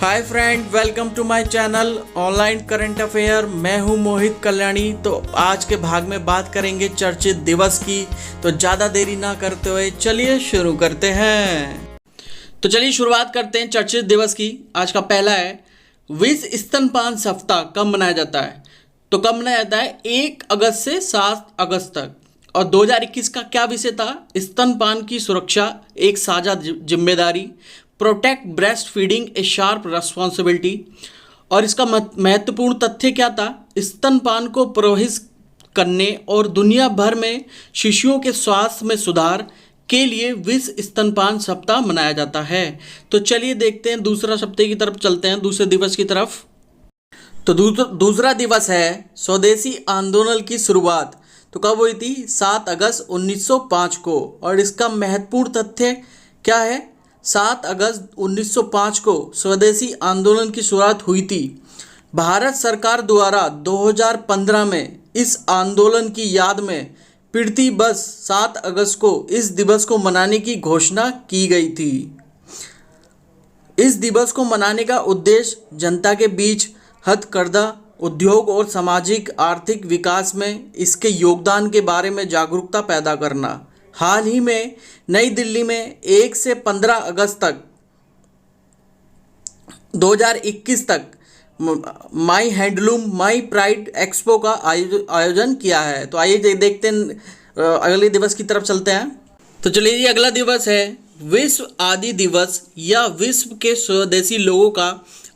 Hi friend, welcome to my channel online current affair. मैं हूं मोहित कल्याणी। तो आज के भाग में बात करेंगे चर्चित दिवस की। तो ज़्यादा देरी ना करते हुए चलिए शुरू करते हैं। तो चलिए शुरुआत करते हैं चर्चित दिवस की। आज का पहला है, विश्व स्तनपान सप्ताह कब मनाया जाता है? तो कब मनाया जाता है? 1 अगस्त से 7 अगस्त तक। और 2021 का क्या विषय था? स्तनपान की सुरक्षा एक साझा जिम्मेदारी, प्रोटेक्ट ब्रेस्ट फीडिंग ए शार्प रेस्पॉन्सिबिलिटी। और इसका महत्वपूर्ण तथ्य क्या था? स्तनपान को प्रोहित करने और दुनिया भर में शिशुओं के स्वास्थ्य में सुधार के लिए विश्व स्तनपान सप्ताह मनाया जाता है। तो चलिए देखते हैं दूसरा सप्ताह की तरफ चलते हैं, दूसरे दिवस की तरफ। तो दूसरा दिवस है स्वदेशी आंदोलन की शुरुआत। तो कब हुई थी? 7 अगस्त 1905 को। और इसका महत्वपूर्ण तथ्य क्या है? 7 अगस्त 1905 को स्वदेशी आंदोलन की शुरुआत हुई थी। भारत सरकार द्वारा 2015 में इस आंदोलन की याद में प्रति वर्ष 7 अगस्त को इस दिवस को मनाने की घोषणा की गई थी। इस दिवस को मनाने का उद्देश्य जनता के बीच हथकरघा उद्योग और सामाजिक आर्थिक विकास में इसके योगदान के बारे में जागरूकता पैदा करना। हाल ही में नई दिल्ली में 1 से 15 अगस्त तक 2021 तक माई हैंडलूम माई प्राइड एक्सपो का आयोजन किया है। तो आइए देखते हैं अगले दिवस की तरफ चलते हैं। तो चलिए जी, अगला दिवस है विश्व आदि दिवस या विश्व के स्वदेशी लोगों का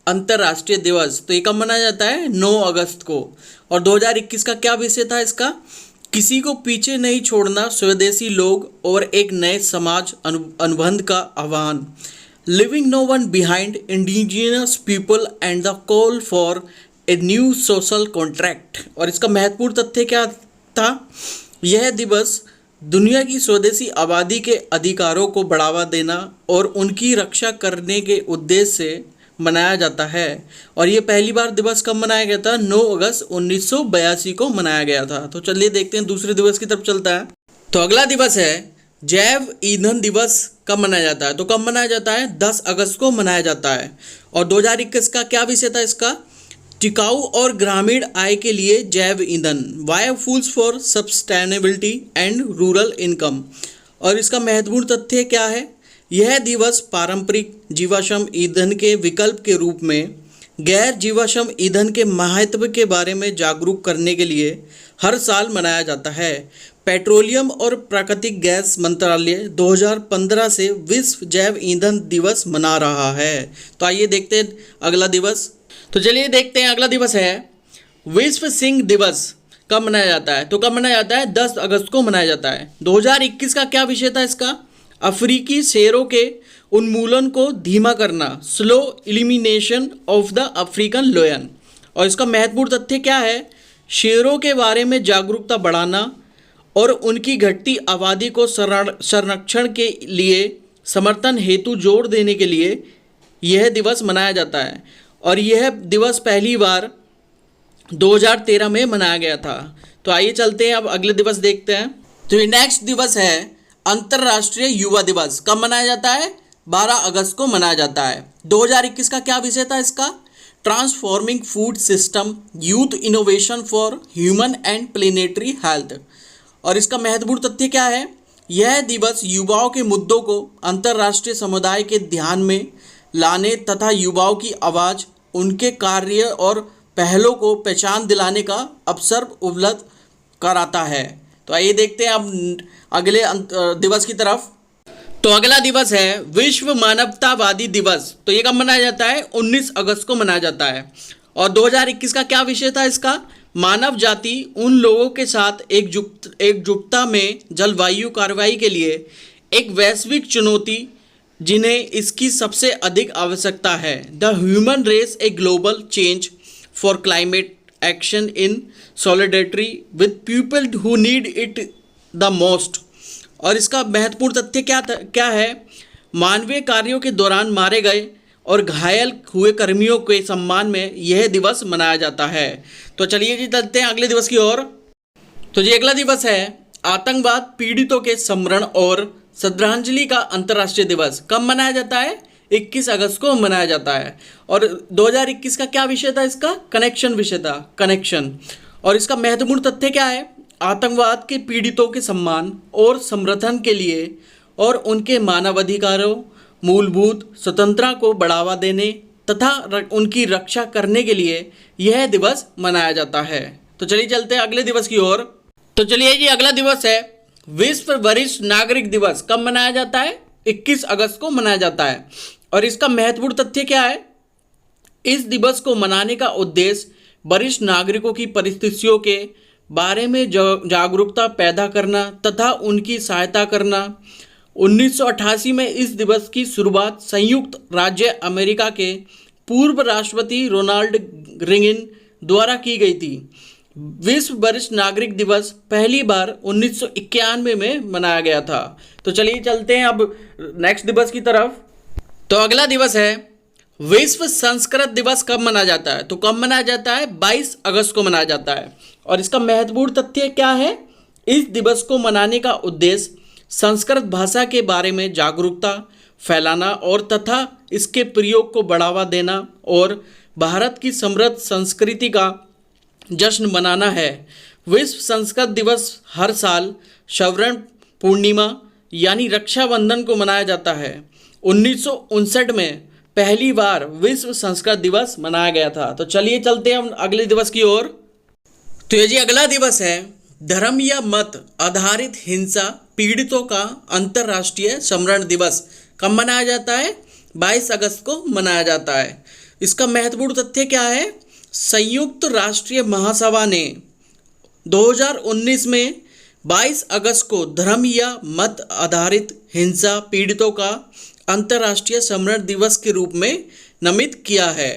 अंतर्राष्ट्रीय दिवस। तो ये कब मनाया जाता है? 9 अगस्त को। और 2021 का क्या विषय था इसका? किसी को पीछे नहीं छोड़ना, स्वदेशी लोग और एक नए समाज अनुबंध का आह्वान। Living no one behind, indigenous people and the call for a new social contract. और इसका महत्वपूर्ण तथ्य क्या था? यह दिवस दुनिया की स्वदेशी आबादी के अधिकारों को बढ़ावा देना और उनकी रक्षा करने के उद्देश्य से मनाया जाता है। और ये पहली बार दिवस कब मनाया गया था? 9 अगस्त 1982 को मनाया गया था। तो चलिए देखते हैं दूसरे दिवस की तरफ चलता है। तो अगला दिवस है जैव ईंधन दिवस। कब मनाया जाता है? तो कब मनाया जाता है? 10 अगस्त को मनाया जाता है। और 2021 का क्या विषय था इसका? टिकाऊ और ग्रामीण आय के लिए जैव ईंधन, biofuels for sustainability and rural income. और इसका महत्वपूर्ण तथ्य क्या है? यह दिवस पारंपरिक जीवाश्म ईंधन के विकल्प के रूप में गैर जीवाश्म ईंधन के महत्व के बारे में जागरूक करने के लिए हर साल मनाया जाता है। पेट्रोलियम और प्राकृतिक गैस मंत्रालय 2015 से विश्व जैव ईंधन दिवस मना रहा है। तो आइए देखते हैं अगला दिवस। तो चलिए देखते हैं अगला दिवस है विश्व सिंह दिवस। कब मनाया जाता है? तो कब मनाया जाता है? 10 अगस्त को मनाया जाता है। 2021 का क्या विषय था इसका? अफ्रीकी शेरों के उन्मूलन को धीमा करना, slow elimination of the African lion. और इसका महत्वपूर्ण तथ्य क्या है? शेरों के बारे में जागरूकता बढ़ाना और उनकी घटती आबादी को संरक्षण के लिए समर्थन हेतु जोर देने के लिए यह दिवस मनाया जाता है। और यह दिवस पहली बार 2013 में मनाया गया था। तो आइए चलते हैं, अब अगले दिवस देखते हैं। तो ये नेक्स्ट दिवस है अंतर्राष्ट्रीय युवा दिवस। कब मनाया जाता है? 12 अगस्त को मनाया जाता है। 2021 का क्या विषय था इसका? Transforming food system, youth innovation for human and planetary health. और इसका महत्वपूर्ण तथ्य क्या है? यह दिवस युवाओं के मुद्दों को अंतर्राष्ट्रीय समुदाय के ध्यान में लाने तथा युवाओं की आवाज़, उनके कार्य और पहलों को पहचान दिलाने का अवसर उपलब्ध कराता है। तो आइए देखते हैं अब अगले दिवस की तरफ। तो अगला दिवस है विश्व मानवतावादी दिवस। तो ये कब मनाया जाता है? 19 अगस्त को मनाया जाता है। और 2021 का क्या विषय था इसका? मानव जाति उन लोगों के साथ एकजुटता में जलवायु कार्रवाई के लिए एक वैश्विक चुनौती जिन्हें इसकी सबसे अधिक आवश्यकता है। The human race a global change for climate action in solidarity with people who need it the most. और इसका महत्वपूर्ण तथ्य क्या है? मानवीय कार्यों के दौरान मारे गए और घायल हुए कर्मियों के सम्मान में यह दिवस मनाया जाता है। तो चलिए जी चलते हैं अगले दिवस की ओर। तो जी अगला दिवस है आतंकवाद पीड़ितों के स्मरण और श्रद्धांजलि का अंतर्राष्ट्रीय दिवस। कब मनाया जाता है? 21 अगस्त को मनाया जाता है। और 2021 का क्या विषय था इसका? कनेक्शन विषय था, कनेक्शन। और इसका महत्वपूर्ण तथ्य क्या है? आतंकवाद के पीड़ितों के सम्मान और समर्थन के लिए और उनके मानवाधिकारों, मूलभूत स्वतंत्रता को बढ़ावा देने तथा उनकी रक्षा करने के लिए यह दिवस मनाया जाता है। तो चलिए चलते हैं अगले दिवस की ओर। तो चलिए जी, अगला दिवस है विश्व वरिष्ठ नागरिक दिवस। कब मनाया जाता है? 21 अगस्त को मनाया जाता है। और इसका महत्वपूर्ण तथ्य क्या है? इस दिवस को मनाने का उद्देश्य वरिष्ठ नागरिकों की परिस्थितियों के बारे में जागरूकता पैदा करना तथा उनकी सहायता करना। 1988 में इस दिवस की शुरुआत संयुक्त राज्य अमेरिका के पूर्व राष्ट्रपति रोनाल्ड रेगन द्वारा की गई थी। विश्व वरिष्ठ नागरिक दिवस पहली बार 1991 में मनाया गया था। तो चलिए चलते हैं अब नेक्स्ट दिवस की तरफ। तो अगला दिवस है विश्व संस्कृत दिवस। कब मनाया जाता है? तो कब मनाया जाता है? 22 अगस्त को मनाया जाता है। और इसका महत्वपूर्ण तथ्य क्या है? इस दिवस को मनाने का उद्देश्य संस्कृत भाषा के बारे में जागरूकता फैलाना और तथा इसके प्रयोग को बढ़ावा देना और भारत की समृद्ध संस्कृति का जश्न मनाना है। विश्व संस्कृत दिवस हर साल श्रवण पूर्णिमा यानी रक्षाबंधन को मनाया जाता है। 1959 में पहली बार विश्व संस्कृत दिवस मनाया गया था। तो चलिए चलते हैं हम अगले दिवस की ओर। तो ये जी अगला दिवस है धर्म या मत आधारित हिंसा पीड़ितों का अंतर्राष्ट्रीय स्मरण दिवस। कब मनाया जाता है? 22 अगस्त को मनाया जाता है। इसका महत्वपूर्ण तथ्य क्या है? संयुक्त राष्ट्रीय महासभा ने 2019 में 22 अगस्त को धर्म या मत आधारित हिंसा पीड़ितों का अंतर्राष्ट्रीय स्मरण दिवस के रूप में नामित किया है।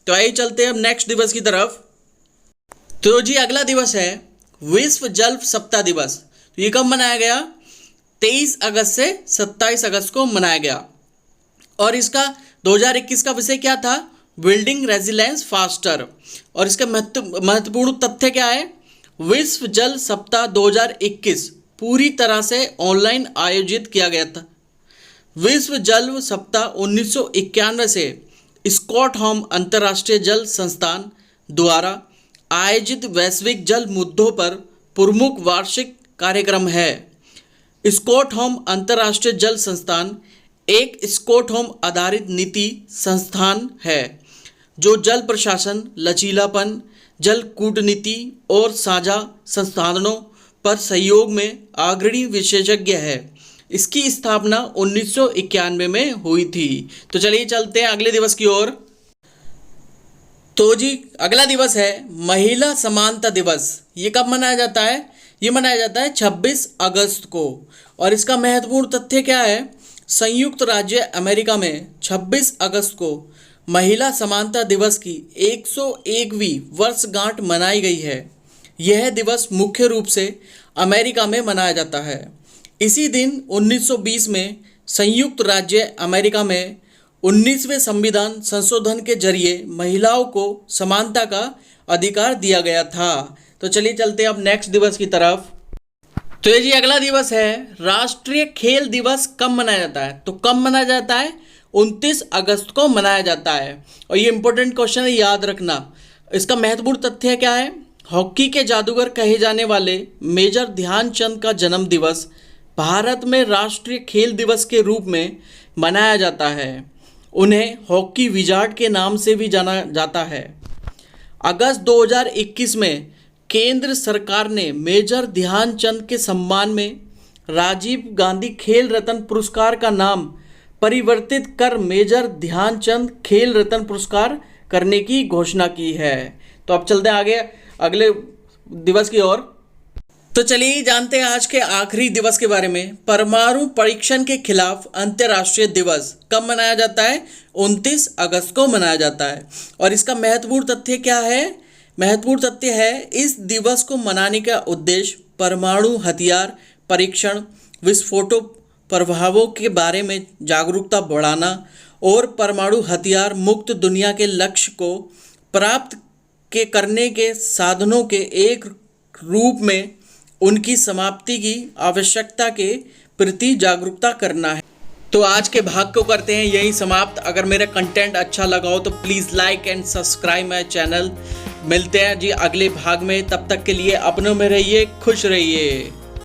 तो आइए चलते हैं अब नेक्स्ट दिवस की तरफ। तो जी अगला दिवस है विश्व जल सप्ताह दिवस। तो ये कब मनाया गया? 23 अगस्त से 27 अगस्त को मनाया गया। और इसका 2021 का विषय क्या था? Building resilience faster. और इसका महत्वपूर्ण तथ्य क्या है? विश्व जल सप्ताह 2021 पूरी तरह से ऑनलाइन आयोजित किया गया था। विश्व जल सप्ताह 1991 से स्टॉकहोम अंतर्राष्ट्रीय जल संस्थान द्वारा आयोजित वैश्विक जल मुद्दों पर प्रमुख वार्षिक कार्यक्रम है। स्टॉकहोम अंतर्राष्ट्रीय जल संस्थान एक स्टॉकहोम आधारित नीति संस्थान है जो जल प्रशासन, लचीलापन, जल कूटनीति और साझा संसाधनों पर सहयोग में अग्रणी विशेषज्ञ है। इसकी स्थापना 1991 में हुई थी। तो चलिए चलते हैं अगले दिवस की ओर। तो जी अगला दिवस है महिला समानता दिवस। ये कब मनाया जाता है? ये मनाया जाता है 26 अगस्त को। और इसका महत्वपूर्ण तथ्य क्या है? संयुक्त राज्य अमेरिका में 26 अगस्त को महिला समानता दिवस की 101वीं वर्षगांठ मनाई गई है। यह दिवस मुख्य रूप से अमेरिका में मनाया जाता है। इसी दिन 1920 में संयुक्त राज्य अमेरिका में 19वें संविधान संशोधन के जरिए महिलाओं को समानता का अधिकार दिया गया था। तो चलिए चलते हैं अब नेक्स्ट दिवस की तरफ। तो ये जी अगला दिवस है राष्ट्रीय खेल दिवस। कब मनाया जाता है? तो कब मनाया जाता है? 29 अगस्त को मनाया जाता है। और ये इंपॉर्टेंट क्वेश्चन है, याद रखना। इसका महत्वपूर्ण तथ्य क्या है? हॉकी के जादूगर कहे जाने वाले मेजर ध्यानचंद का जन्म दिवस भारत में राष्ट्रीय खेल दिवस के रूप में मनाया जाता है। उन्हें हॉकी विजार्ड के नाम से भी जाना जाता है। अगस्त 2021 में केंद्र सरकार ने मेजर ध्यानचंद के सम्मान में राजीव गांधी खेल रत्न पुरस्कार का नाम परिवर्तित कर मेजर ध्यानचंद खेल रत्न पुरस्कार करने की घोषणा की है। तो अब चलते हैं आगे अगले दिवस की ओर। तो चलिए जानते हैं आज के आखिरी दिवस के बारे में। परमाणु परीक्षण के खिलाफ अंतर्राष्ट्रीय दिवस कब मनाया जाता है? 29 अगस्त को मनाया जाता है। और इसका महत्वपूर्ण तथ्य क्या है? महत्वपूर्ण तथ्य है इस दिवस को मनाने का उद्देश्य परमाणु हथियार परीक्षण, विस्फोटों प्रभावों के बारे में जागरूकता बढ़ाना और परमाणु हथियार मुक्त दुनिया के लक्ष्य को प्राप्त करने के साधनों के एक रूप में उनकी समाप्ति की आवश्यकता के प्रति जागरूकता करना है। तो आज के भाग को करते हैं यहीं समाप्त। अगर मेरा कंटेंट अच्छा लगा हो तो please like and subscribe my channel. मिलते हैं जी अगले भाग में, तब तक के लिए अपनों में रहिए, खुश रहिए।